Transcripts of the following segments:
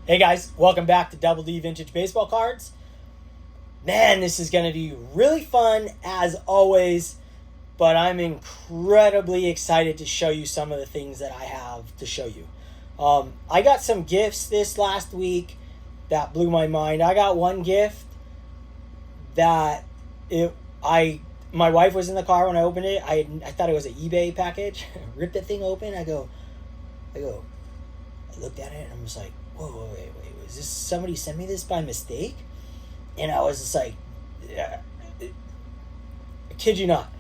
Hey guys, welcome back to Double D Vintage Baseball Cards. Man, this is going to be really fun as always, but I'm incredibly excited to show you some of the things that I have to show you. I got some gifts this last week that blew my mind. I got one gift that my wife was in the car when I opened it. I thought it was an eBay package. Ripped the thing open. I looked at it and I'm just like, whoa, wait, was this somebody sent me this by mistake? And I was just like, I kid you not.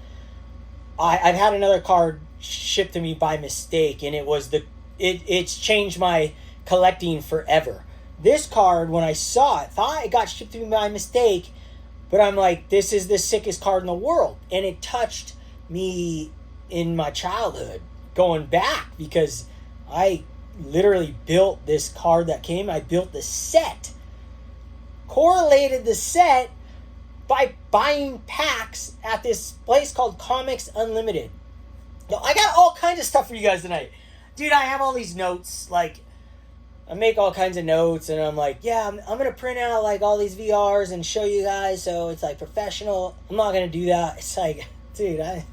I've had another card shipped to me by mistake, and it's changed my collecting forever. This card, when I saw it, thought it got shipped to me by mistake, but I'm like, this is the sickest card in the world. And it touched me in my childhood, going back, because I literally built this card that came. I built the set, correlated the set by buying packs at this place called Comics Unlimited. Now, I got all kinds of stuff for you guys tonight. Dude, I have all these notes. Like, I make all kinds of notes, and I'm like, yeah, I'm going to print out, like, all these VRs and show you guys, so it's, like, professional. I'm not going to do that. It's like, dude, I'm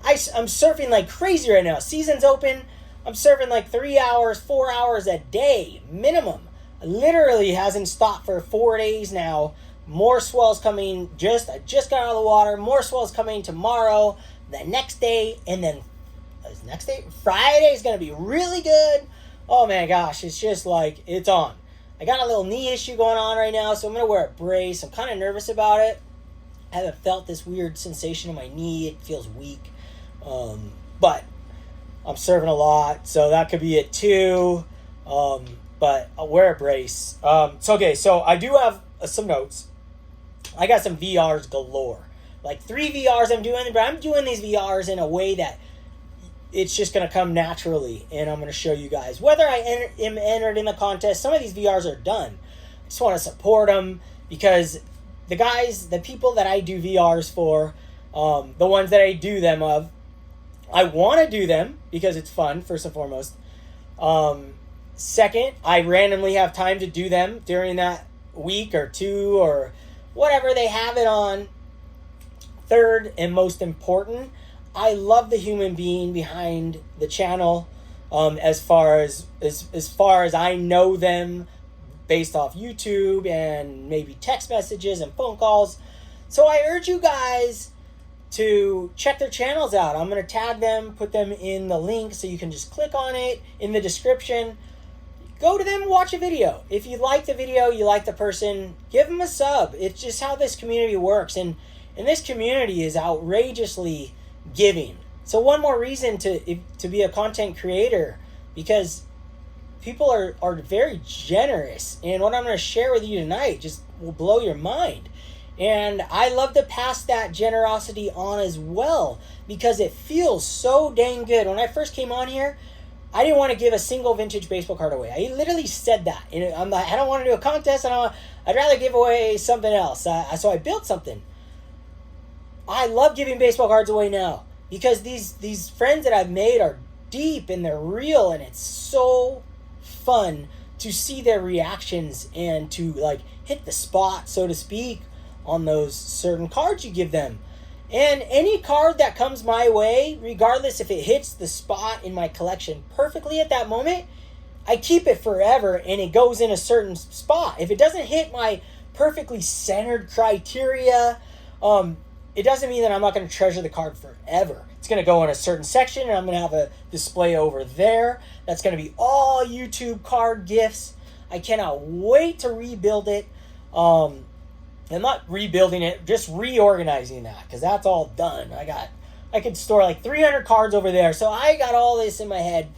surfing like crazy right now. Season's open. I'm surfing like 3 hours, 4 hours a day, minimum. I literally hasn't stopped for 4 days now. More swells coming. I just got out of the water. More swells coming tomorrow, the next day, and then Friday is going to be really good. Oh my gosh, it's just like, it's on. I got a little knee issue going on right now, so I'm going to wear a brace. I'm kind of nervous about it. I haven't felt this weird sensation in my knee. It feels weak. But I'm serving a lot, so that could be it too. But I'll wear a brace. So I do have some notes. I got some VRs galore. Like 3 VRs I'm doing, but I'm doing these VRs in a way that it's just going to come naturally, and I'm going to show you guys. Whether I am entered in the contest, some of these VRs are done. I just want to support them because the people that I do VRs for, the ones that I do them of, I want to do them because it's fun, first and foremost. Second, I randomly have time to do them during that week or two or whatever they have it on. Third, and most important, I love the human being behind the channel. As far as I know them based off YouTube and maybe text messages and phone calls. So I urge you guys to check their channels out. I'm going to tag them, put them in the link so you can just click on it in the description. Go to them and watch a video. If you like the video, you like the person, give them a sub. It's just how this community works. And this community is outrageously giving. So one more reason to be a content creator, because people are very generous. And what I'm going to share with you tonight just will blow your mind. And I love to pass that generosity on as well because it feels so dang good. When I first came on here, I didn't want to give a single vintage baseball card away. I literally said that. And I'm like, I don't want to do a contest. I'd rather give away something else. So I built something. I love giving baseball cards away now because these friends that I've made are deep and they're real, and it's so fun to see their reactions and to like hit the spot, so to speak, on those certain cards you give them. And any card that comes my way, regardless if it hits the spot in my collection perfectly at that moment, I keep it forever and it goes in a certain spot. If it doesn't hit my perfectly centered criteria, it doesn't mean that I'm not going to treasure the card forever. It's going to go in a certain section and I'm going to have a display over there. That's going to be all YouTube card gifts. I cannot wait to rebuild it. I'm not rebuilding it, just reorganizing that, because that's all done. I could store like 300 cards over there, so I got all this in my head.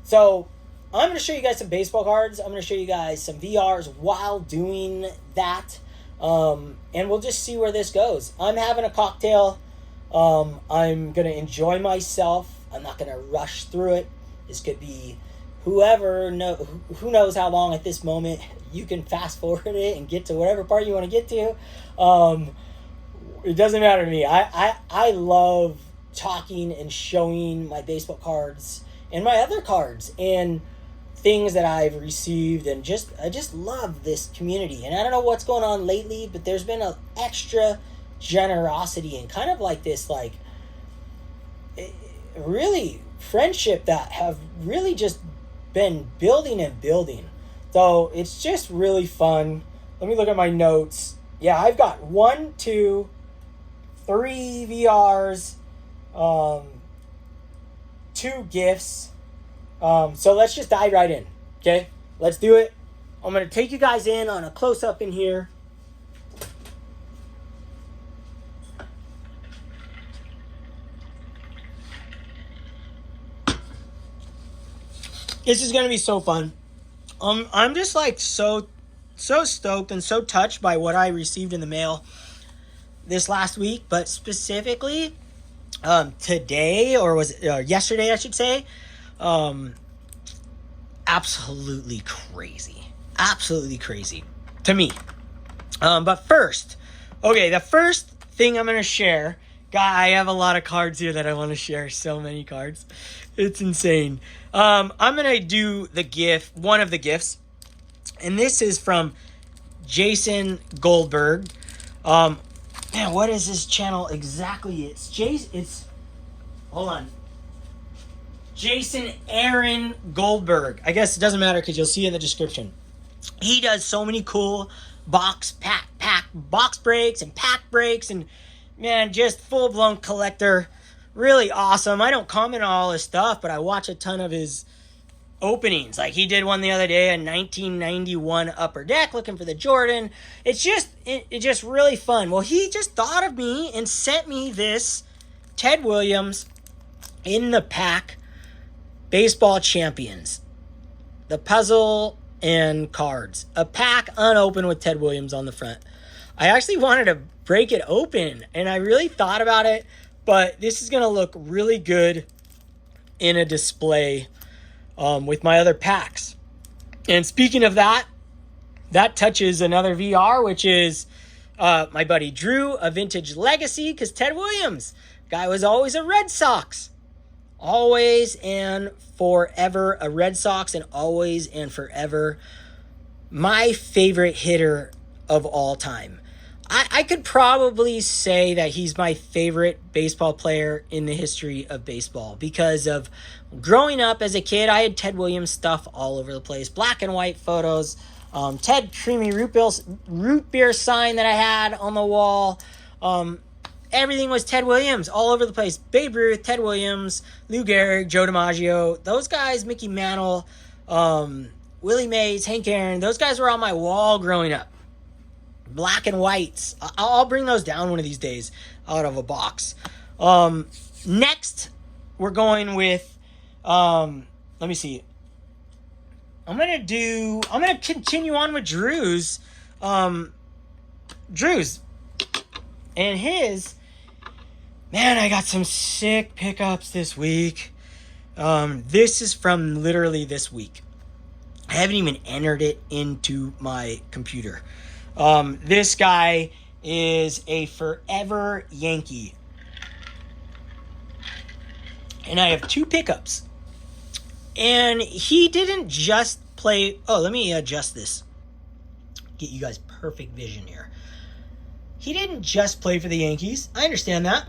So I'm going to show you guys some baseball cards. I'm going to show you guys some VRs while doing that, and we'll just see where this goes. I'm having a cocktail. I'm going to enjoy myself. I'm not going to rush through it. This could be who knows how long at this moment. You can fast forward it and get to whatever part you want to get to. It doesn't matter to me. I love talking and showing my baseball cards and my other cards. And things that I've received, and I just love this community. And I don't know what's going on lately, but there's been an extra generosity and kind of like this, like, really friendship that have really just been building and building. So it's just really fun. Let me look at my notes. Yeah, I've got 1, 2, 3 VRs, 2 gifts. So let's just dive right in. Okay, let's do it. I'm going to take you guys in on a close-up in here. This is going to be so fun. I'm just like so stoked and so touched by what I received in the mail this last week, but specifically today, or was it yesterday, I should say. Absolutely crazy to me. But first, okay, the first thing I'm going to share, I have a lot of cards here that I want to share. So many cards. It's insane. I'm going to do one of the gifts. And this is from Jason Goldberg. Man, what is this channel exactly? Hold on. Jason Aaron Goldberg. I guess it doesn't matter because you'll see in the description. He does so many cool box breaks and pack breaks, and man, just full-blown collector. Really awesome. I don't comment on all his stuff, but I watch a ton of his openings. Like, he did one the other day, a 1991 Upper Deck, looking for the Jordan. It's just really fun. Well, he just thought of me and sent me this Ted Williams in the pack baseball champions, the puzzle and cards, a pack unopened with Ted Williams on the front. I actually wanted to break it open, and I really thought about it, but this is going to look really good in a display with my other packs. And speaking of that touches another VR, which is my buddy Drew, a Vintage Legacy, because Ted Williams, guy was always a Red Sox. Always and forever a Red Sox, and always and forever my favorite hitter of all time. I could probably say that he's my favorite baseball player in the history of baseball because of growing up as a kid. I had Ted Williams stuff all over the place, black and white photos, Ted Creamy root beer sign that I had on the wall. Everything was Ted Williams all over the place. Babe Ruth, Ted Williams, Lou Gehrig, Joe DiMaggio, those guys, Mickey Mantle, Willie Mays, Hank Aaron, those guys were on my wall growing up. Black and whites. I'll bring those down one of these days out of a box. Next, we're going with, let me see. I'm going to continue on with Drew's. And his, man, I got some sick pickups this week. This is from literally this week. I haven't even entered it into my computer. This guy is a forever Yankee. And I have 2 pickups. And he didn't just play... Oh, let me adjust this. Get you guys perfect vision here. He didn't just play for the Yankees. I understand that.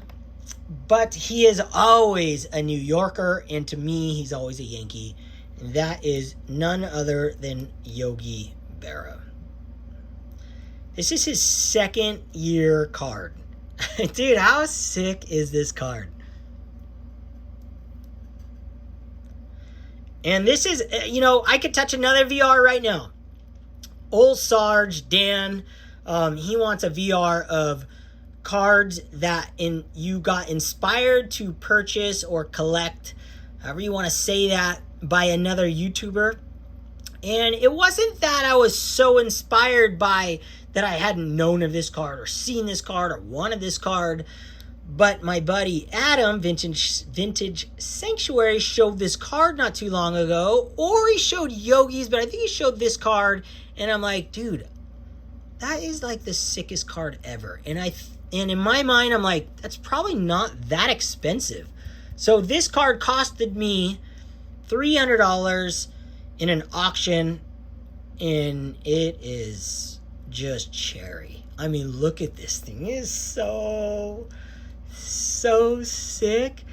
But he is always a New Yorker. And to me, he's always a Yankee. And that is none other than Yogi Berra. This is his 2nd year card. Dude, how sick is this card? And this is, I could touch another VR right now. Old Sarge, Dan, he wants a VR of cards that you got inspired to purchase or collect, however you want to say that, by another YouTuber. And it wasn't that I was so inspired by that I hadn't known of this card or seen this card or wanted this card. But my buddy Adam, Vintage Sanctuary, showed this card not too long ago. Or he showed Yogi's, but I think he showed this card. And I'm like, dude, that is like the sickest card ever. And in my mind, I'm like, that's probably not that expensive. So this card costed me $300. in an auction, and it is just cherry. I mean, look at this thing. It is so sick.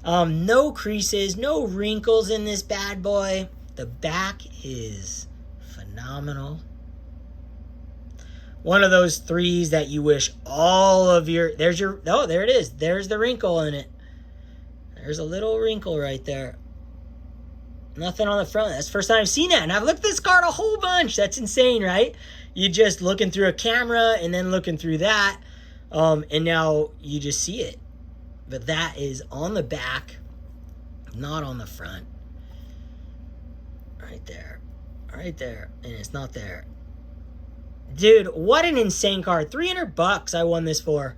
No creases, no wrinkles in this bad boy. The back is phenomenal. One of those threes that you wish all of your... there it is. There's the wrinkle in it. There's a little wrinkle right there. Nothing on the front. That's the first time I've seen that. And I've looked at this card a whole bunch. That's insane, right? You just looking through a camera and then looking through that. And now you just see it. But that is on the back, not on the front. Right there. Right there. And it's not there. Dude, what an insane card. $300 I won this for.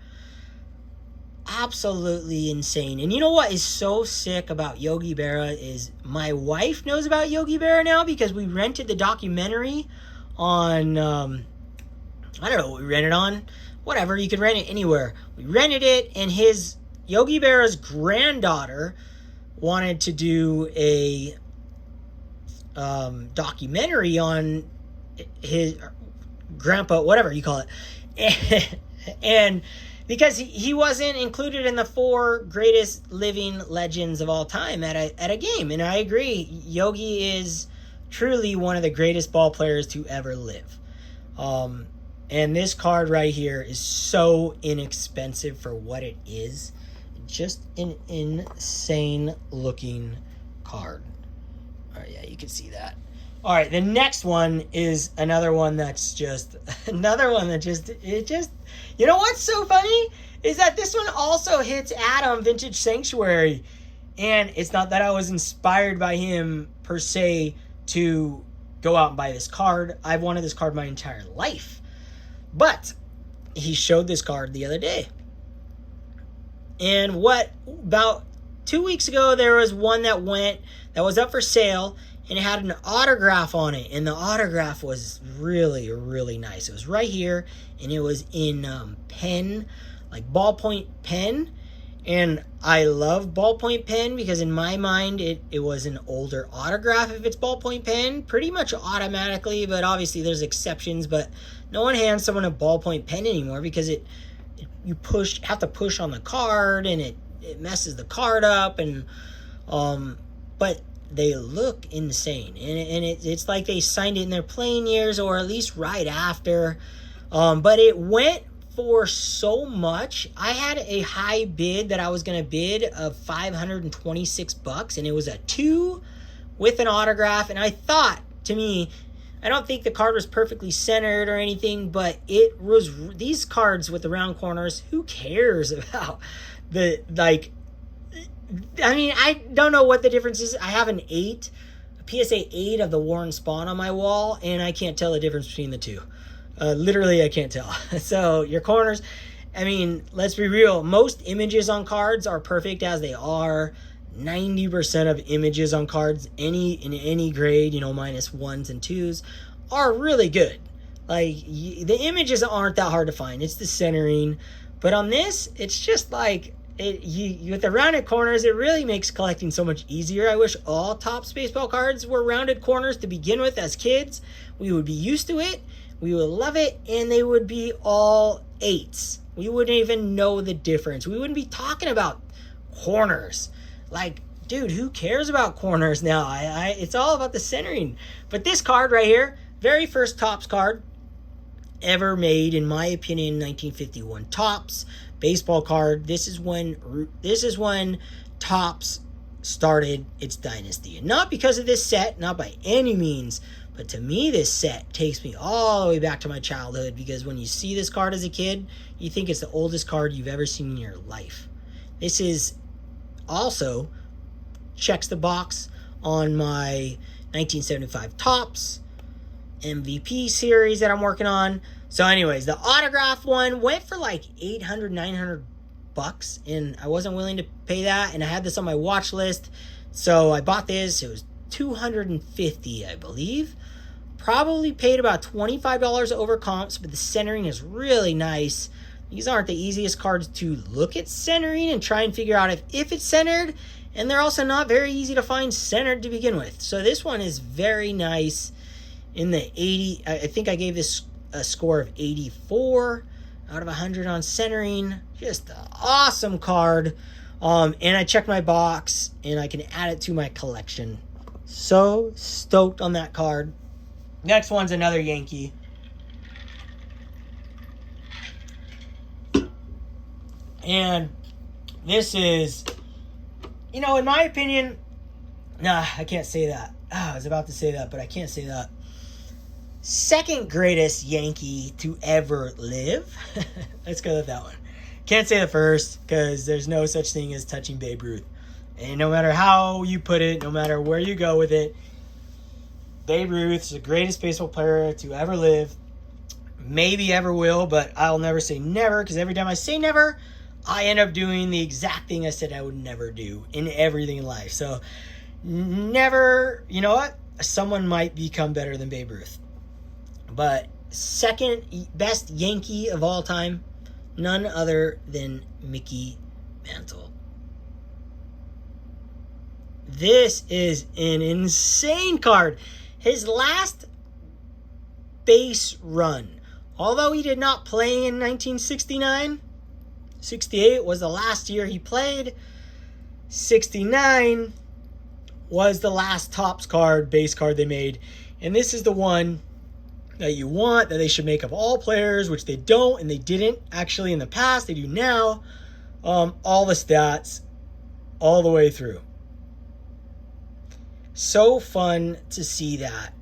Absolutely insane. And you know what is so sick about Yogi Berra is my wife knows about Yogi Berra now because we rented the documentary on, I don't know what we rented on. Whatever, you could rent it anywhere. We rented it, and Yogi Berra's granddaughter wanted to do a documentary on his grandpa, whatever you call it. And because he wasn't included in the 4 greatest living legends of all time at a game. And I agree, Yogi is truly one of the greatest ball players to ever live. And this card right here is so inexpensive for what it is. Just an insane looking card. All right, yeah, you can see that. All right, the next one is another one that's just you know what's so funny is that this one also hits Adam Vintage Sanctuary, and it's not that I was inspired by him per se to go out and buy this card. I've wanted this card my entire life, but he showed this card the other day. And about 2 weeks ago, there was one that was up for sale, and it had an autograph on it, and the autograph was really, really nice. It was right here, and it was in pen, like ballpoint pen, and I love ballpoint pen because in my mind, it was an older autograph if it's ballpoint pen, pretty much automatically, but obviously there's exceptions, but no one hands someone a ballpoint pen anymore because you have to push on the card, and it messes the card up, and but they look insane, and it's like they signed it in their playing years or at least right after, but it went for so much. I had a high bid that I was going to bid of $526, and it was a 2 with an autograph, and I thought, to me, I don't think the card was perfectly centered or anything, but it was these cards with the round corners. Who cares about I mean, I don't know what the difference is. I have a PSA 8 of the Warren Spawn on my wall, and I can't tell the difference between the two. Literally, I can't tell. So your corners, I mean, let's be real. Most images on cards are perfect as they are. 90% of images on cards, in any grade, minus 1s and 2s, are really good. Like, the images aren't that hard to find. It's the centering. But on this, it's just like, with the rounded corners, it really makes collecting so much easier. I wish all Topps baseball cards were rounded corners to begin with as kids. We would be used to it. We would love it. And they would be all 8s. We wouldn't even know the difference. We wouldn't be talking about corners. Like, dude, who cares about corners now? It's all about the centering. But this card right here, very first Topps card ever made, in my opinion, 1951 Topps baseball card. This is when Topps started its dynasty. And not because of this set, not by any means, but to me, this set takes me all the way back to my childhood, because when you see this card as a kid, you think it's the oldest card you've ever seen in your life. This is also checks the box on my 1975 Topps MVP series that I'm working on. So anyways, the autograph one went for like $800, $900, and I wasn't willing to pay that, and I had this on my watch list, so I bought this. It was $250, I believe. Probably paid about $25 over comps, but the centering is really nice. These aren't the easiest cards to look at centering and try and figure out if it's centered. And they're also not very easy to find centered to begin with. So this one is very nice in the 80. I think I gave this a score of 84 out of 100 on centering. Just an awesome card. And I checked my box, and I can add it to my collection. So stoked on that card. Next one's another Yankee. And this is, in my opinion, nah, I can't say that. I was about to say that, but I can't say that. Second greatest Yankee to ever live. Let's go with that one. Can't say the first, because there's no such thing as touching Babe Ruth. And no matter how you put it, no matter where you go with it, Babe Ruth is the greatest baseball player to ever live. Maybe ever will, but I'll never say never, because every time I say never, I end up doing the exact thing I said I would never do in everything in life. So never, you know what? Someone might become better than Babe Ruth. But second best Yankee of all time, none other than Mickey Mantle. This is an insane card. His last base run, although he did not play in 1969, 68 was the last year he played. 69 was the last Topps card, base card they made. And this is the one that you want, that they should make of all players, which they don't, and they didn't actually in the past. They do now. All the stats, all the way through. So fun to see that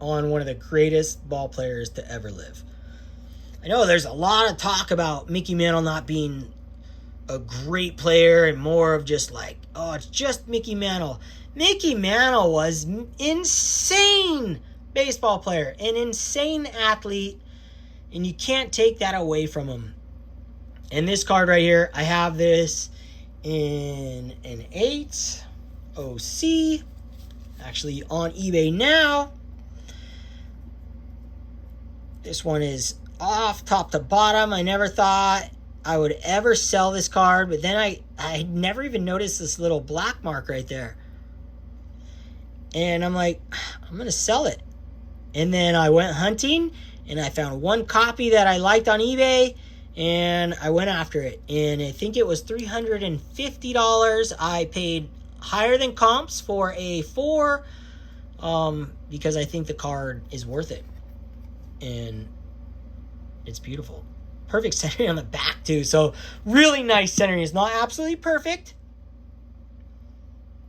on one of the greatest ball players to ever live. I know there's a lot of talk about Mickey Mantle not being a great player and more of just like, oh, it's just Mickey Mantle. Mickey Mantle was insane baseball player, an insane athlete, and you can't take that away from him. And this card right here, I have this in an 8 OC, actually on eBay now. This one is off top to bottom. I never thought I would ever sell this card, but then I never even noticed this little black mark right there. And I'm like, I'm going to sell it. And then I went hunting, and I found one copy that I liked on eBay, and I went after it. And I think it was $350. I paid higher than comps for a 4 because I think the card is worth it. And it's beautiful. Perfect centering on the back, too. So, really nice centering. It's not absolutely perfect.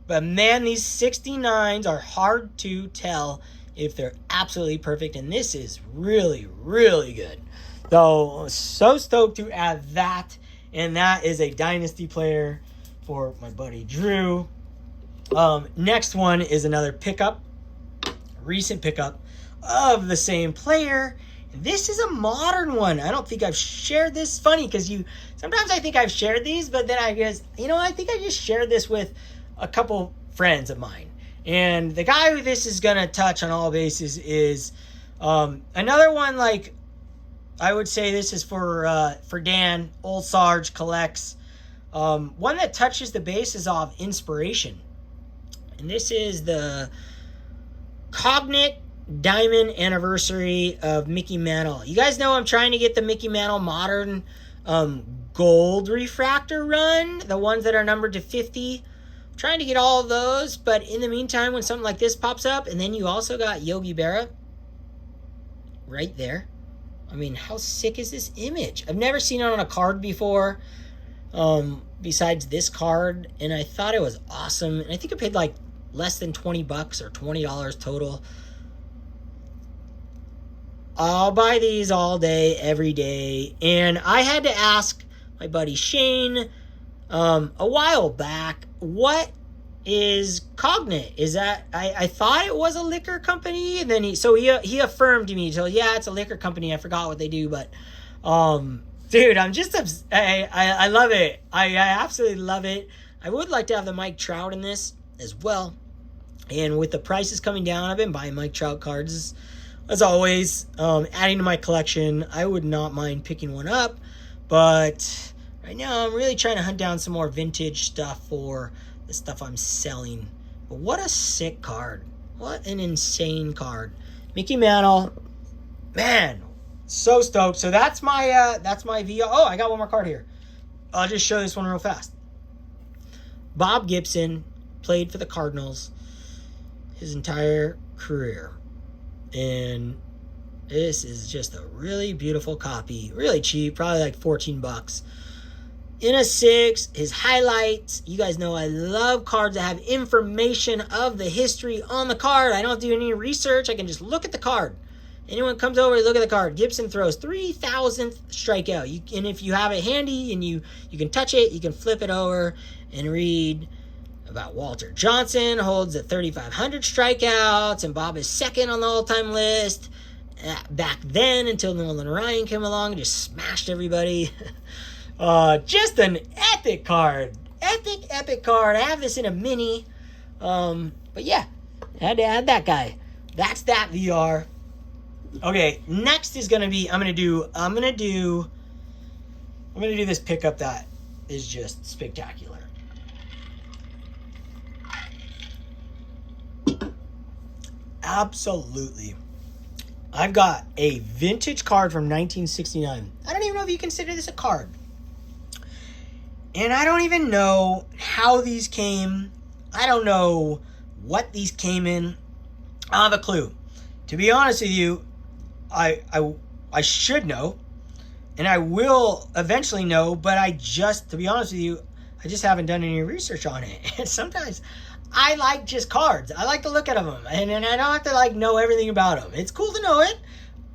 But, man, these 69s are hard to tell if they're absolutely perfect. And this is really, really good. So stoked to add that. And that is a Dynasty player for my buddy Drew. Next one is another pickup. Recent pickup of the same player. This is a modern one. I don't think I've shared this. Funny because sometimes I think I've shared these, but then I guess, I think I just shared this with a couple friends of mine. And the guy who this is going to touch on all bases is another one, like, I would say this is for Dan. Old Sarge collects. One that touches the bases of inspiration. And this is the Cognate Diamond Anniversary of Mickey Mantle. You guys know I'm trying to get the Mickey Mantle Modern Gold Refractor run. The ones that are numbered to 50. Trying to get all of those, but in the meantime, when something like this pops up, and then you also got Yogi Berra right there. I mean, how sick is this image? I've never seen it on a card before, besides this card, and I thought it was awesome. And I think I paid like less than $20 or $20 total. I'll buy these all day, every day. And I had to ask my buddy Shane a while back, what is Cognate? Is that, I thought it was a liquor company, and then he affirmed to me, so yeah, it's a liquor company. I forgot what they do, but dude, I'm just I love it. I absolutely love it. I would like to have the Mike Trout in this as well, and with the prices coming down, I've been buying Mike Trout cards as always, adding to my collection. I would not mind picking one up, but Right now, I'm really trying to hunt down some more vintage stuff for the stuff I'm selling. But what a sick card. What an insane card. Mickey Mantle. Man, so stoked. So that's my VR. Oh, I got one more card here. I'll just show this one real fast. Bob Gibson played for the Cardinals his entire career. And this is just a really beautiful copy. Really cheap, probably like $14. In a 6, his highlights. You guys know I love cards that have information of the history on the card. I don't have to do any research. I can just look at the card. Anyone comes over, look at the card. Gibson throws 3,000th strikeout. And if you have it handy and you can touch it, you can flip it over and read about Walter Johnson holds the 3,500 strikeouts, and Bob is second on the all-time list. Back then, until Nolan Ryan came along and just smashed everybody. Just an epic card. Epic card. I have this in a mini. But yeah, I had to add that guy. That's that VR. Okay, next is gonna be I'm gonna do this pickup that is just spectacular. Absolutely. I've got a vintage card from 1969. I don't even know if you consider this a card. And I don't even know how these came. I don't know what these came in. I don't have a clue. To be honest with you, I should know. And I will eventually know, but to be honest with you, I just haven't done any research on it. And sometimes I like just cards. I like to look at them. And I don't have to know everything about them. It's cool to know it.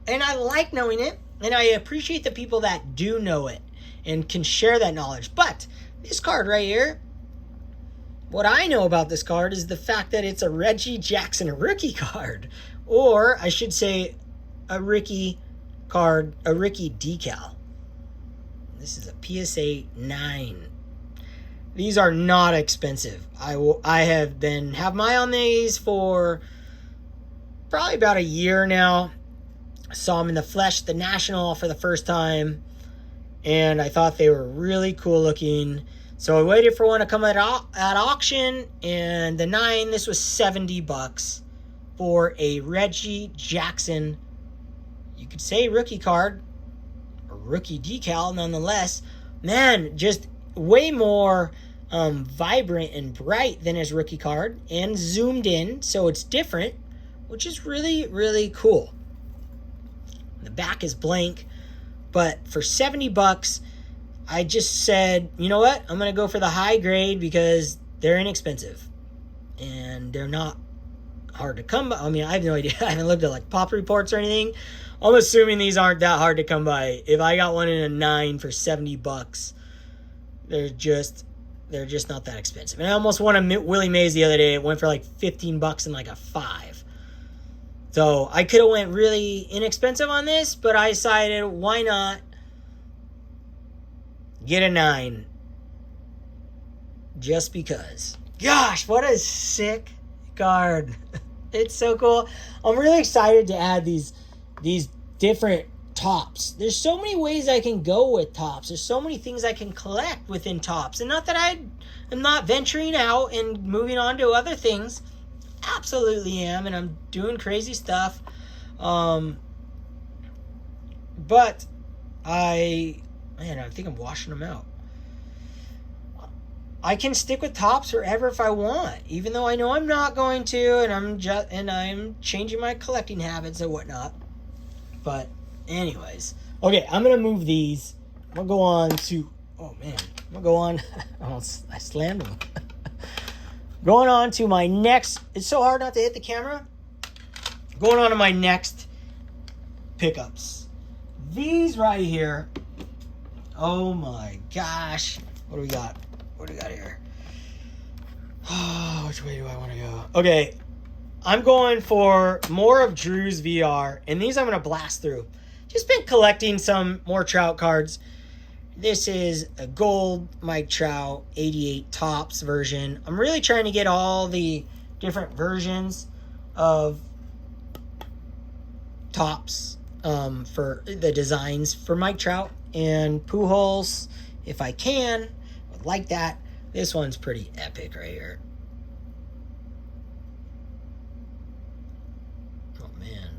And I like knowing it. And I appreciate the people that do know it and can share that knowledge. But this card right here, what I know about this card is the fact that it's a Reggie Jackson rookie card. Or I should say a Ricky card, a Ricky decal. This is a PSA 9. These are not expensive. I have my eye on these for probably about a year now. I saw them in the flesh, the National, for the first time, and I thought they were really cool looking. So I waited for one to come at auction, and the 9, this was $70 for a Reggie Jackson, you could say rookie card, or rookie decal nonetheless. Man, just way more vibrant and bright than his rookie card, and zoomed in, so it's different, which is really, really cool. The back is blank, but for $70, I just said, you know what? I'm going to go for the high grade because they're inexpensive. And they're not hard to come by. I mean, I have no idea. I haven't looked at pop reports or anything. I'm assuming these aren't that hard to come by. If I got one in a 9 for $70, they're just not that expensive. And I almost won a Willie Mays the other day. It went for $15 and a 5. So I could have went really inexpensive on this, but I decided, why not get a 9? Just because. Gosh, what a sick card. It's so cool. I'm really excited to add these different tops. There's so many ways I can go with tops. There's so many things I can collect within tops. And not that I'm not venturing out and moving on to other things. Absolutely am, and I'm doing crazy stuff. But I think I'm washing them out. I can stick with tops forever if I want, even though I know I'm not going to, and I'm changing my collecting habits and whatnot. But anyways, okay, I'm gonna move these. I'm gonna go on to. Oh man, I'm gonna go on. I slammed them. Going on to my next. It's so hard not to hit the camera. Going on to my next pickups. These right here. Oh my gosh. What do we got? What do we got here? Oh, which way do I want to go? Okay. I'm going for more of Drew's VR. And these I'm going to blast through. Just been collecting some more Trout cards. This is a gold Mike Trout 88 Topps version. I'm really trying to get all the different versions of Topps for the designs for Mike Trout and Pujols if I can. Would like that. This one's pretty epic right here. Oh, man.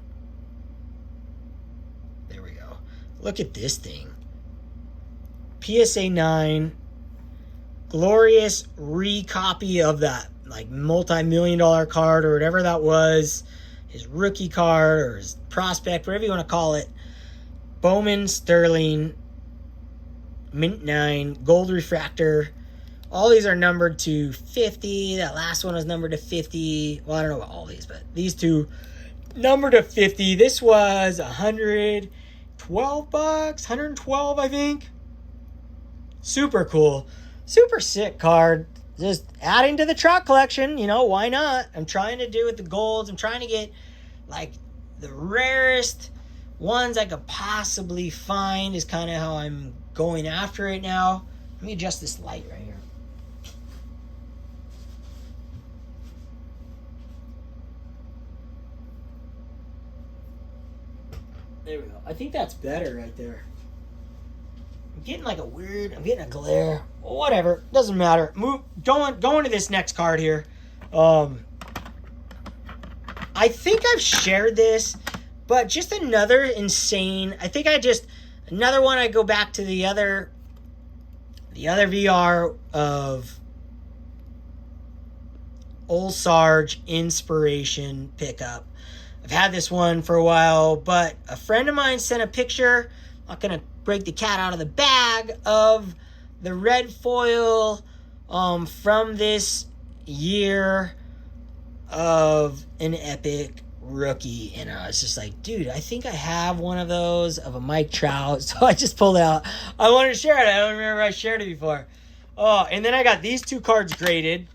There we go. Look at this thing. PSA 9. Glorious recopy of that, like, multi-million-dollar card or whatever that was. His rookie card or his prospect, whatever you want to call it. Bowman Sterling. Mint 9. Gold refractor. All these are numbered to 50. That last one was numbered to 50. Well, I don't know about all these, but these two numbered to 50. This was $112, $112, I think. Super cool. Super sick card. Just adding to the Trout collection. You know, why not? I'm trying to do with the golds. I'm trying to get, like, the rarest ones I could possibly find is kind of how I'm going after it now. Let me adjust this light right here. There we go. I think that's better right there. I'm getting like I'm getting a glare. Whatever. Doesn't matter. Going to this next card here. I think I've shared this, but just another insane. Another one. I go back to the other VR of Old Sarge inspiration pickup. I've had this one for a while, but a friend of mine sent a picture. I'm not going to break the cat out of the bag of the red foil from this year of an epic rookie. And I was just like, dude, I think I have one of those of a Mike Trout. So I just pulled it out. I wanted to share it. I don't remember I shared it before. Oh, and then I got these two cards graded.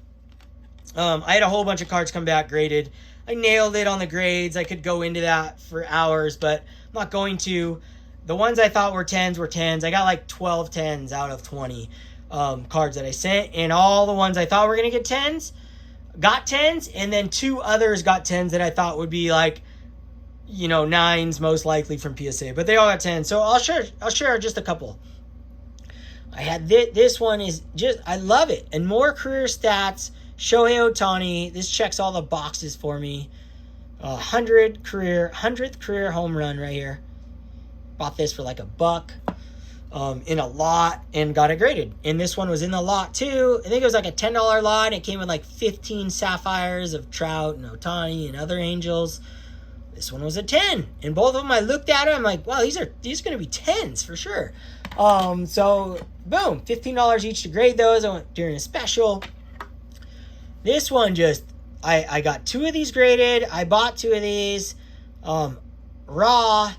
I had a whole bunch of cards come back graded. I nailed it on the grades. I could go into that for hours, but I'm not going to. The ones I thought were 10s were 10s. I got like 12 10s out of 20 cards that I sent. And all the ones I thought were going to get 10s got 10s. And then 2 others got 10s that I thought would be like, 9s most likely from PSA. But they all got 10s. So I'll share just a couple. I had this one is just, I love it. And more career stats. Shohei Ohtani, this checks all the boxes for me. 100th career home run right here. Bought this for like $1 in a lot and got it graded. And this one was in the lot too. I think it was like a $10 lot. And it came with like 15 sapphires of Trout and Ohtani and other Angels. This one was a 10. And both of them, I looked at it. I'm like, wow, these are going to be 10s for sure. So boom, $15 each to grade those. I went during a special. This one I got 2 of these graded. I bought 2 of these raw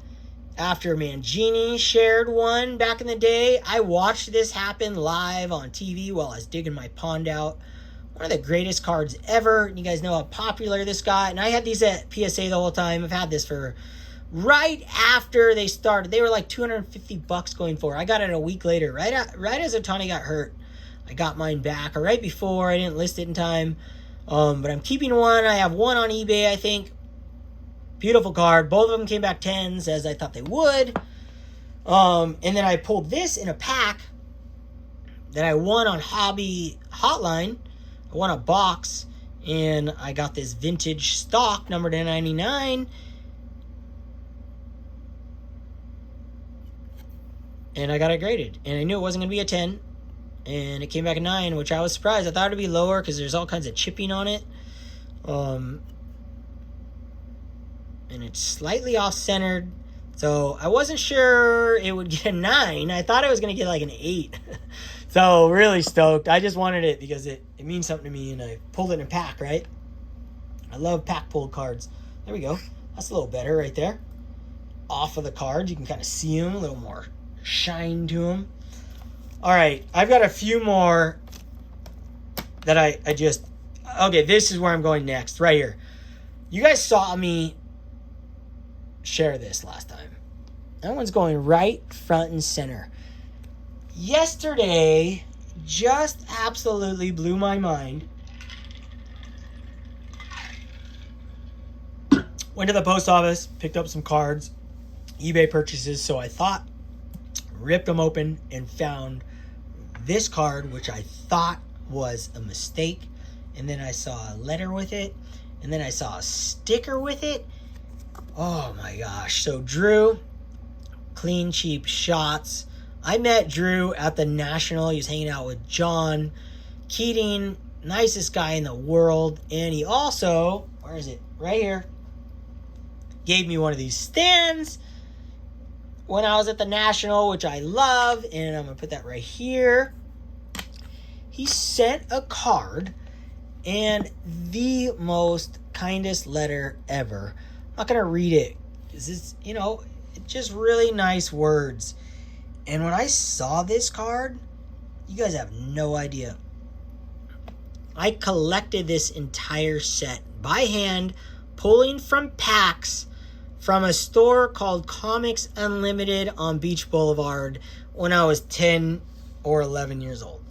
after Mangini shared one back in the day. I watched this happen live on TV while I was digging my pond out. One of the greatest cards ever. You guys know how popular this got. And I had these at PSA the whole time. I've had this for right after they started. They were like $250 going for. I got it a week later, right as Ohtani got hurt. I got mine back, or right before. I didn't list it in time. But I'm keeping one. I have one on eBay, I think. Beautiful card. Both of them came back 10s, as I thought they would. And then I pulled this in a pack that I won on Hobby Hotline. I won a box, and I got this vintage stock, numbered to 99. And I got it graded. And I knew it wasn't going to be a 10. And it came back a 9, which I was surprised. I thought it would be lower because there's all kinds of chipping on it. And it's slightly off-centered. So I wasn't sure it would get a 9. I thought it was going to get like an 8. So really stoked. I just wanted it because it means something to me. And I pulled it in a pack, right? I love pack pulled cards. There we go. That's a little better right there. Off of the cards. You can kind of see them. A little more shine to them. All right, I've got a few more that I just... Okay, this is where I'm going next, right here. You guys saw me share this last time. That one's going right front and center. Yesterday just absolutely blew my mind. Went to the post office, picked up some cards, eBay purchases, so I thought, ripped them open and found this card, which I thought was a mistake. And then I saw a letter with it. And then I saw a sticker with it. Oh my gosh. So Drew, clean, cheap shots. I met Drew at the National. He was hanging out with John Keating, nicest guy in the world. And he also, where is it? Right here. Gave me one of these stands when I was at the National, which I love. And I'm going to put that right here. He sent a card and the most kindest letter ever. I'm not going to read it because it's, just really nice words. And when I saw this card, you guys have no idea. I collected this entire set by hand, pulling from packs from a store called Comics Unlimited on Beach Boulevard when I was 10 or 11 years old.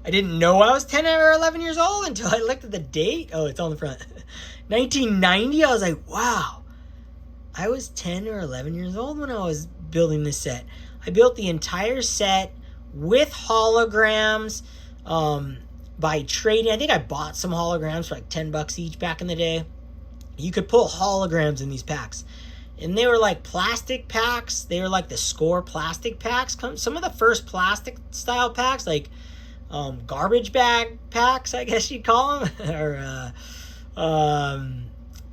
I didn't know I was 10 or 11 years old until I looked at the date. Oh, it's on the front. 1990. I was like, wow. I was 10 or 11 years old when I was building this set. I built the entire set with holograms by trading. I think I bought some holograms for like $10 each back in the day. You could pull holograms in these packs. And they were like plastic packs. They were like the Score plastic packs. Some of the first plastic style packs, like garbage bag packs, I guess you'd call them. Or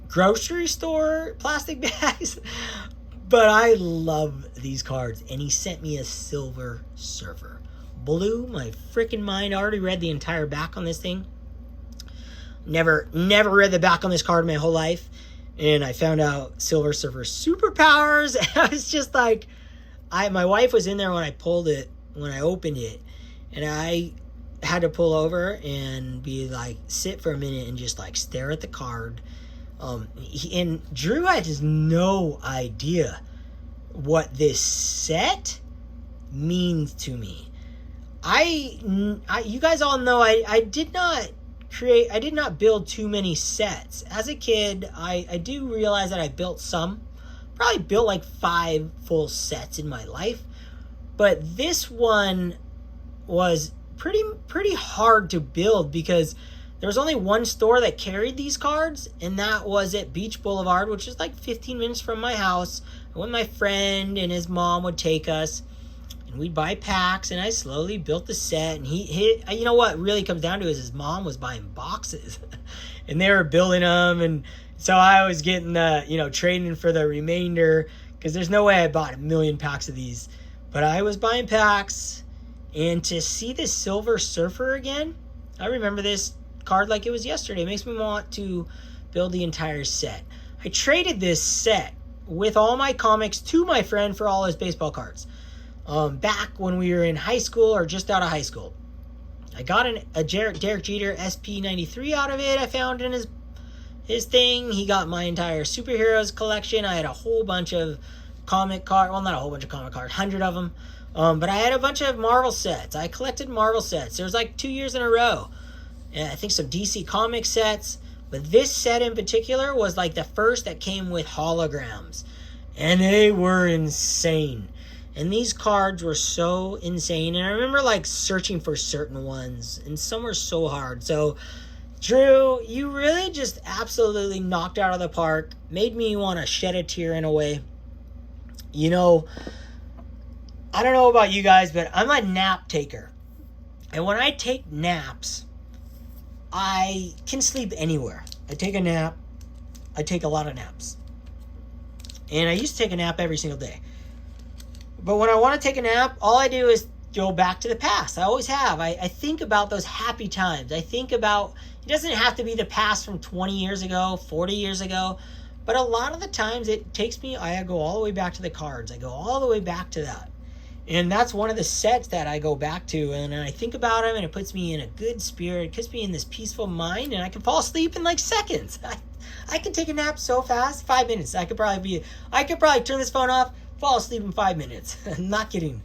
grocery store plastic bags. But I love these cards. And he sent me a Silver Surfer. Blew my freaking mind. I already read the entire back on this thing. Never read the back on this card my whole life. And I found out Silver Surfer superpowers. I was just like, my wife was in there when I opened it. And I had to pull over and be like, sit for a minute and just like stare at the card. And Drew had just no idea what this set means to me. You guys all know I did not build too many sets. As a kid, I do realize that I built some. Probably built like 5 full sets in my life. But this one was pretty hard to build because there was only one store that carried these cards, and that was at Beach Boulevard, which is like 15 minutes from my house. When my friend and his mom would take us, and we'd buy packs, and I slowly built the set. And you know what really comes down to is his mom was buying boxes, and they were building them, and so I was getting trading for the remainder because there's no way I bought 1 million packs of these, but I was buying packs. And to see this Silver Surfer again, I remember this card like it was yesterday. It makes me want to build the entire set. I traded this set with all my comics to my friend for all his baseball cards. Back when we were in high school or just out of high school. I got a Derek Jeter SP93 out of it. I found in his thing. He got my entire superheroes collection. I had a whole bunch of comic cards. Well, not a whole bunch of comic cards. 100 of them. But I had a bunch of Marvel sets. I collected Marvel sets. There was like 2 years in a row. And I think some DC comic sets. But this set in particular was like the first that came with holograms. And they were insane. And these cards were so insane. And I remember like searching for certain ones. And some were so hard. So, Drew, you really just absolutely knocked out of the park. Made me want to shed a tear in a way. I don't know about you guys, but I'm a nap taker. And when I take naps, I can sleep anywhere. I take a nap. I take a lot of naps. And I used to take a nap every single day. But when I want to take a nap, all I do is go back to the past. I always have. I think about those happy times. I think about, it doesn't have to be the past from 20 years ago, 40 years ago. But a lot of the times it takes me, I go all the way back to the cards. I go all the way back to that. And that's one of the sets that I go back to. And I think about them and it puts me in a good spirit. It puts me in this peaceful mind. And I can fall asleep in like seconds. I can take a nap so fast. 5 minutes. I could probably turn this phone off, fall asleep in 5 minutes. I'm not kidding.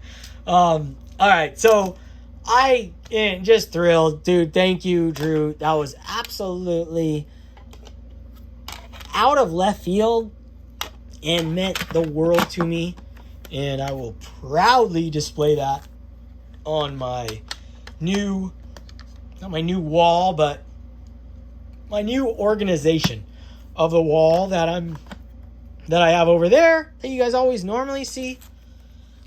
All right. So I am just thrilled. Dude, thank you, Drew. That was absolutely out of left field and meant the world to me. And I will proudly display that on my new, not my new wall, but my new organization of the wall that I have over there that you guys always normally see.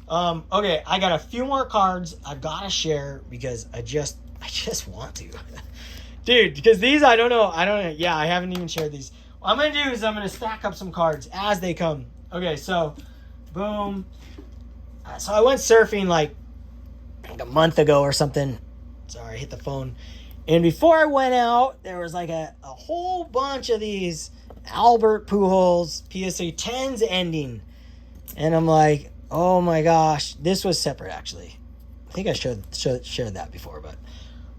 Okay, I got a few more cards I've got to share because I just want to. Dude, because these, I don't know. Yeah, I haven't even shared these. What I'm going to do is I'm going to stack up some cards as they come. Okay, so, boom. So I went surfing like a month ago or something. Sorry, I hit the phone. And before I went out, there was like a whole bunch of these Albert Pujols PSA 10s ending. And I'm like, oh my gosh. This was separate, actually. I think I shared that before, but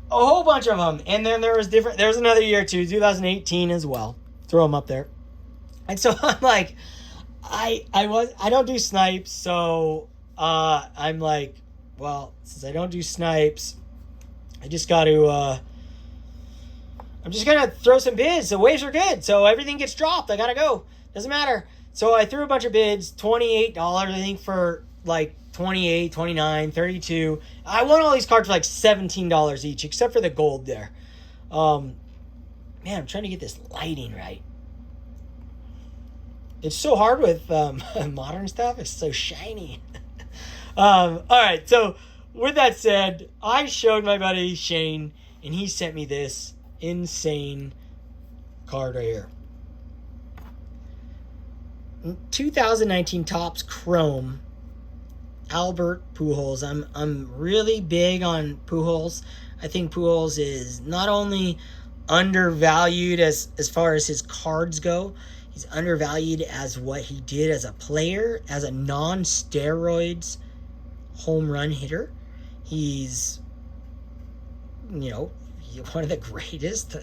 a whole bunch of them. And then there was another year too, 2018 as well. Throw them up there. And so I'm like, I don't do snipes, so I'm like, well, since I don't do snipes, I'm just gonna throw some bids. The waves are good, so everything gets dropped. I gotta go. Doesn't matter. So I threw a bunch of bids, $28, I think, for like 28, 29, 32. I won all these cards for like $17 each, except for the gold there. Man, I'm trying to get this lighting right. It's so hard with modern stuff. It's so shiny. All right, so with that said, I showed my buddy Shane, and he sent me this insane card right here. 2019 Topps Chrome Albert Pujols. I'm really big on Pujols. I think Pujols is not only undervalued as far as his cards go, he's undervalued as what he did as a player, as a non-steroids home run hitter. He's, one of the greatest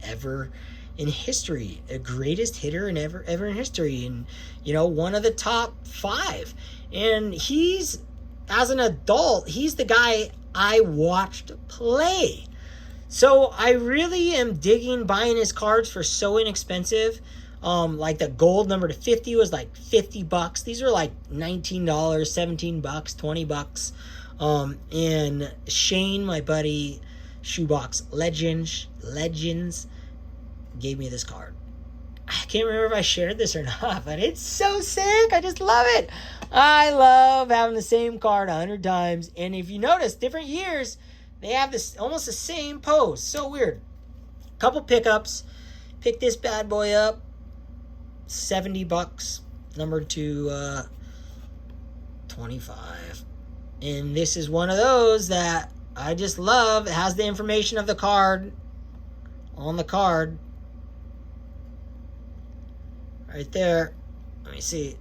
ever in history, a greatest hitter in ever in history, and one of the top 5. And he's, as an adult, he's the guy I watched play. So I really am digging buying his cards for so inexpensive. Like the gold number to 50 was like $50. These are like $19, $17, $20. And Shane, my buddy, Shoebox Legends, gave me this card. I can't remember if I shared this or not, but it's so sick. I just love it. I love having the same card 100 times. And if you notice, different years, they have this almost the same pose. So weird. Couple pickups. Pick this bad boy up. $70. Numbered to 25. And this is one of those that I just love. It has the information of the card on the card. Right there. Let me see.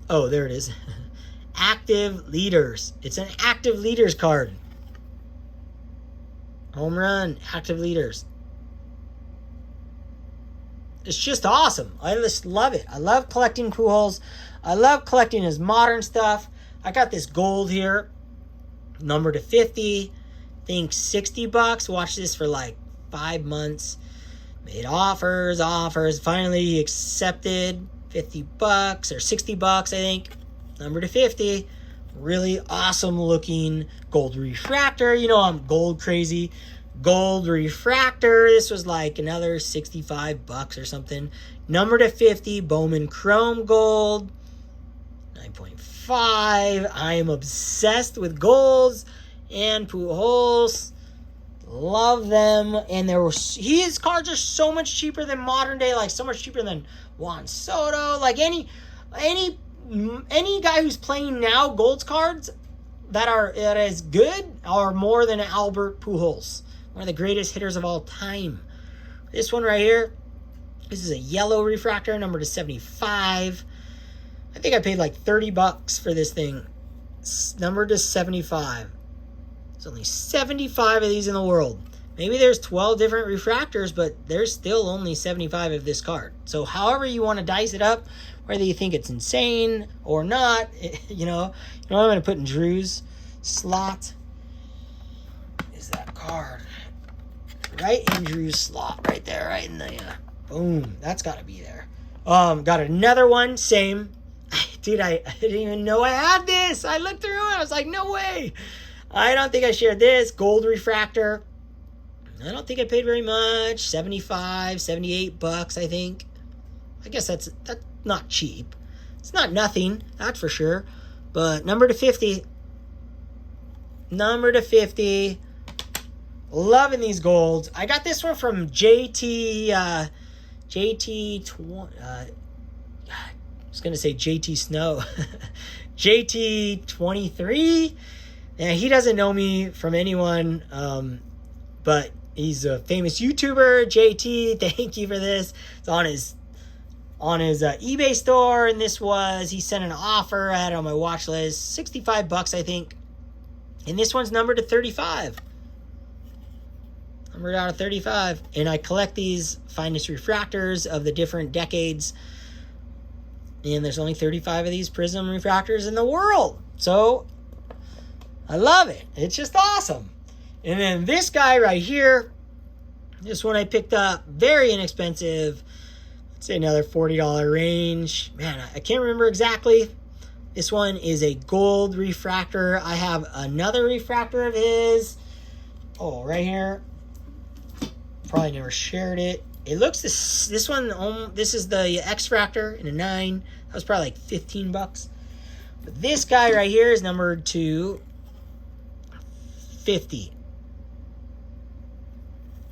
Oh, there it is. Active leaders. It's an active leaders card. Home run. Active leaders. It's just awesome. I just love it. I love collecting Pujols. I love collecting his modern stuff. I got this gold here. Number to 50. I think $60. Watched this for like 5 months. Made offers. Finally he accepted $50 or $60, I think. Number to 50. Really awesome looking gold refractor. I'm gold crazy. Gold refractor. This was like another $65 or something. Number to 50. Bowman Chrome Gold. 9.5. I am obsessed with golds and Pujols. Love them. And his cards are so much cheaper than modern day, like so much cheaper than Juan Soto. Like any guy who's playing now, golds cards that is good are more than Albert Pujols, one of the greatest hitters of all time. This one right here, this is a yellow refractor, number to 75. I think I paid like $30 for this thing. Number to 75. There's only 75 of these in the world. Maybe there's 12 different refractors, but there's still only 75 of this card. So however you want to dice it up, whether you think it's insane or not, I'm going to put in Drew's slot. Is that card right in Drew's slot, right there, right in the boom. That's got to be there. Got another one, same. dude, I didn't even know I had this. I looked through it. I was like, no way. I don't think I shared this. Gold refractor. I don't think I paid very much. 75, 78 bucks, I think. I guess that's not cheap. It's not nothing, that's for sure. But number to 50. Number to 50. Loving these golds. I got this one from JT. I was going to say JT Snow. JT23. And he doesn't know me from anyone, but he's a famous YouTuber. JT, thank you for this. It's on his eBay store, and he sent an offer. I had it on my watch list. 65 bucks, I think. And this one's numbered to 35. Numbered out of 35. And I collect these finest refractors of the different decades. And there's only 35 of these prism refractors in the world. So, I love it. It's just awesome. And then this guy right here, this one I picked up, very inexpensive. Let's say another $40 range. Man, I can't remember exactly. This one is a gold refractor. I have another refractor of his. Oh, right here. Probably never shared it. It looks this one. This is the X-Fractor in a 9. That was probably like 15 bucks. But this guy right here is numbered to 50.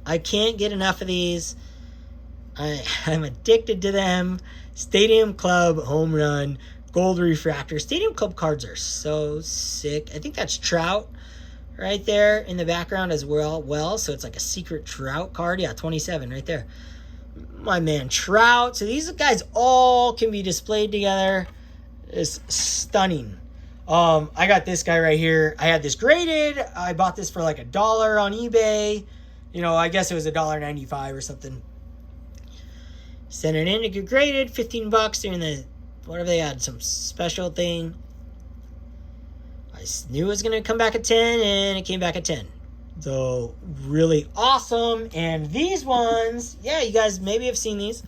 I can't get enough of these. I'm addicted to them. Stadium Club Home Run Gold Refractor. Stadium Club cards are so sick. I think that's Trout right there in the background as well. So it's like a secret Trout card. Yeah, 27 right there. My man Trout. So these guys all can be displayed together. It's stunning. I got this guy right here. I had this graded. I bought this for like $1 on eBay. You know, I guess it was $1.95 or something. Sent it in to get graded. 15 bucks during the, whatever they had, some special thing. I knew it was going to come back at 10, and it came back at 10. So, really awesome. And these ones, yeah, you guys maybe have seen these.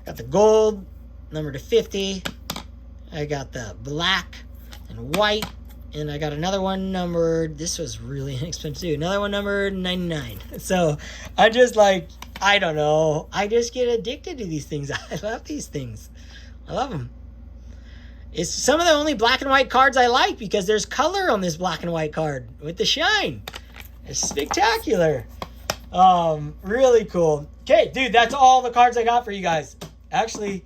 Got the gold, number to 50. I got the black and white. And I got another one numbered, this was really inexpensive too. Another one numbered 99. So, I'm just like, I don't know. I just get addicted to these things. I love these things. I love them. It's some of the only black and white cards I like because there's color on this black and white card with the shine. It's spectacular. Really cool. Okay, dude, that's all the cards I got for you guys. Actually,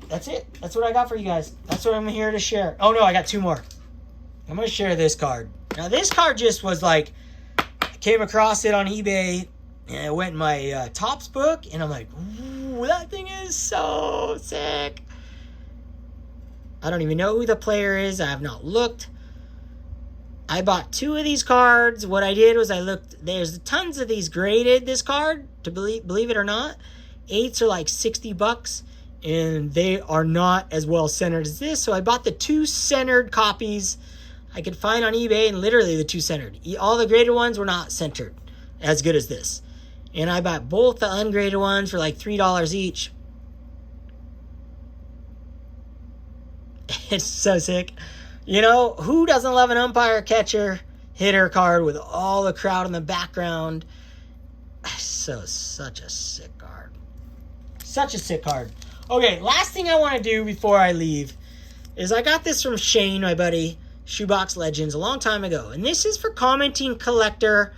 that's it. That's what I got for you guys. That's what I'm here to share. Oh, no, I got 2 more. I'm going to share this card. Now, this card just was like, I came across it on eBay, and it went in my Topps book, and I'm like, ooh, that thing is so sick. I don't even know who the player is. I have not looked. I bought 2 of these cards. What I did was I looked. There's tons of these graded, this card, to believe it or not. 8s are like 60 bucks, and they are not as well centered as this. So I bought the 2 centered copies I could find on eBay, and literally the 2 centered. All the graded ones were not centered as good as this. And I bought both the ungraded ones for like $3 each. It's so sick. You know, who doesn't love an umpire, catcher, hitter card with all the crowd in the background? Such a sick card. Such a sick card. Okay, last thing I want to do before I leave is I got this from Shane, my buddy, Shoebox Legends, a long time ago. And this is for commenting collector,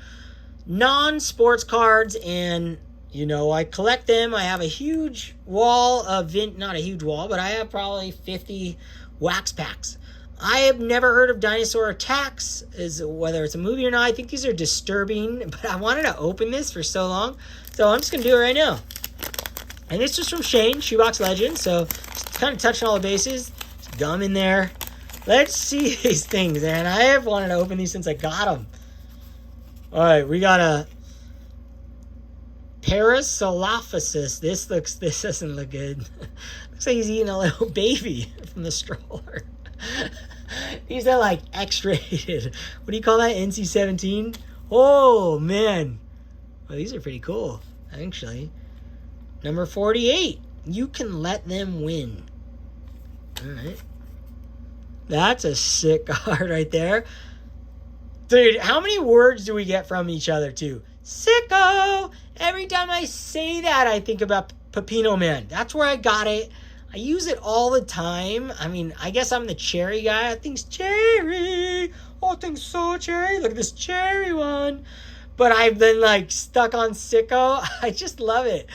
non-sports cards, and you know, I collect them. I have a huge wall of, not a huge wall, but I have probably 50 wax packs. I have never heard of Dinosaur Attacks, whether it's a movie or not. I think these are disturbing, but I wanted to open this for so long, so I'm just going to do it right now. And this is from Shane, Shoebox Legends, so just kind of touching all the bases. Just gum in there. Let's see these things, man. I have wanted to open these since I got them. All right, we got a Parasolophysis. This doesn't look good. Looks like he's eating a little baby from the stroller. These are like X-rated. What do you call that? NC-17? Oh, man. Well, these are pretty cool, actually. Number 48. You can let them win. All right. That's a sick card right there. Dude, how many words do we get from each other, too? Sicko! Every time I say that, I think about Pepino Man. That's where I got it. I use it all the time. I mean, I guess I'm the cherry guy. I think's cherry. Oh, thing's so cherry. Look at this cherry one. But I've been, like, stuck on sicko. I just love it.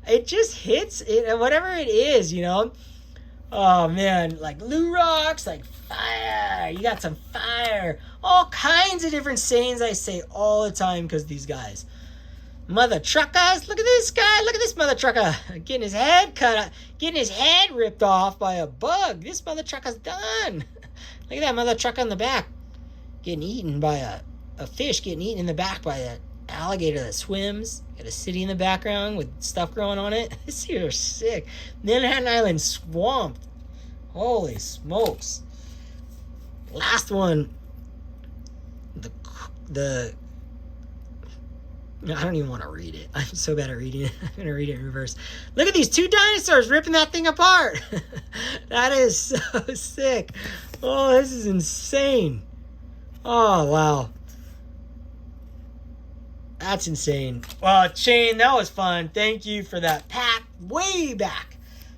It just hits it, whatever it is, you know? Oh, man. Like, Lou Rocks, like, fire. You got some fire. All kinds of different sayings I say all the time because these guys. Mother truckers, look at this guy, look at this mother trucker getting his head cut, getting his head ripped off by a bug. This mother trucker's done. Look at that mother trucker in the back getting eaten by a fish, getting eaten in the back by that alligator that swims. Got a city in the background with stuff growing on it. This here is sick. Manhattan Island swamped. Holy smokes. Last one. The I don't even want to read it. I'm so bad at reading it. I'm going to read it in reverse. Look at these two dinosaurs ripping that thing apart. That is so sick. Oh, this is insane. Oh, wow. That's insane. Well, Shane, that was fun. Thank you for that pack way back.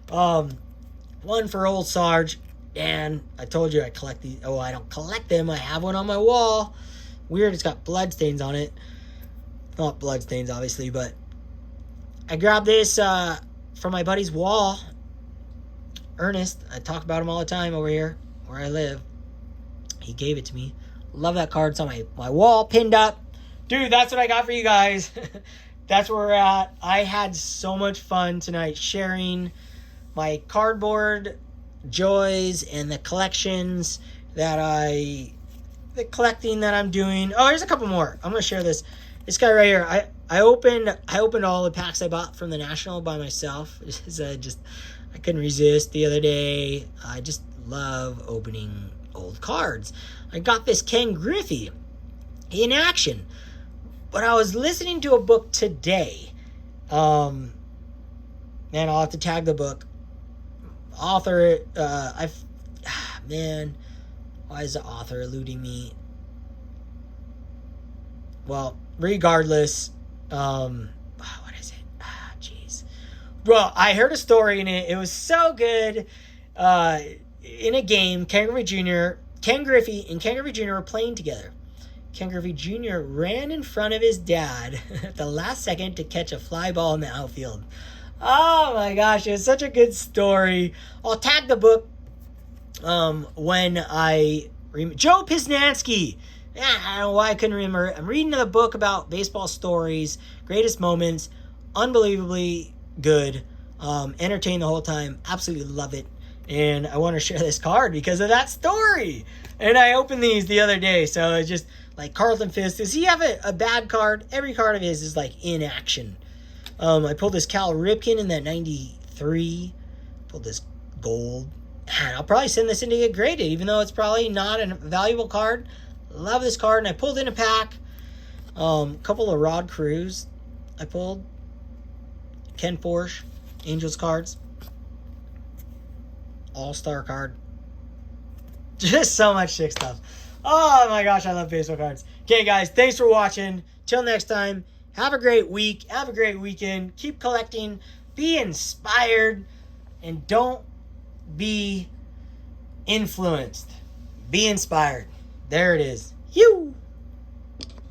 One for old Sarge. And I told you I collect these. Oh, I don't collect them. I have one on my wall. Weird, it's got blood stains on it. Not blood stains, obviously, but I grabbed this from my buddy's wall. Ernest, I talk about him all the time over here where I live. He gave it to me. Love that card. It's on my wall, pinned up. Dude, that's what I got for you guys. That's where we're at. I had so much fun tonight sharing my cardboard joys and the collections the collecting that I'm doing. Oh, here's a couple more. I'm going to share this. This guy right here, I opened all the packs I bought from the National by myself. I couldn't resist the other day. I just love opening old cards. I got this Ken Griffey in action. But I was listening to a book today. Man, I'll have to tag the book. Author, man, why is the author eluding me? Well, regardless, what is it? Jeez. Well, I heard a story in it. It was so good. In a game, Ken Griffey and Ken Griffey Jr. were playing together. Ken Griffey Jr. ran in front of his dad at the last second to catch a fly ball in the outfield. Oh my gosh, it was such a good story. I'll tag the book when I... Joe Pisnansky. I don't know why I couldn't remember. I'm reading the book about baseball stories, greatest moments, unbelievably good, entertained the whole time, absolutely love it, and I want to share this card because of that story. And I opened these the other day, so it's just like Carlton Fisk. Does he have a bad card? Every card of his is like in action. I pulled this Cal Ripken in that 93. Pulled this gold. And I'll probably send this in to get graded, even though it's probably not a valuable card. Love this card, and I pulled in a pack. Couple of Rod Cruz. I pulled Ken Forsch, Angels cards. All-Star card. Just so much sick stuff. Oh my gosh, I love baseball cards. Okay, guys, thanks for watching. Till next time, have a great week. Have a great weekend. Keep collecting. Be inspired. And don't be influenced. Be inspired. There it is. You.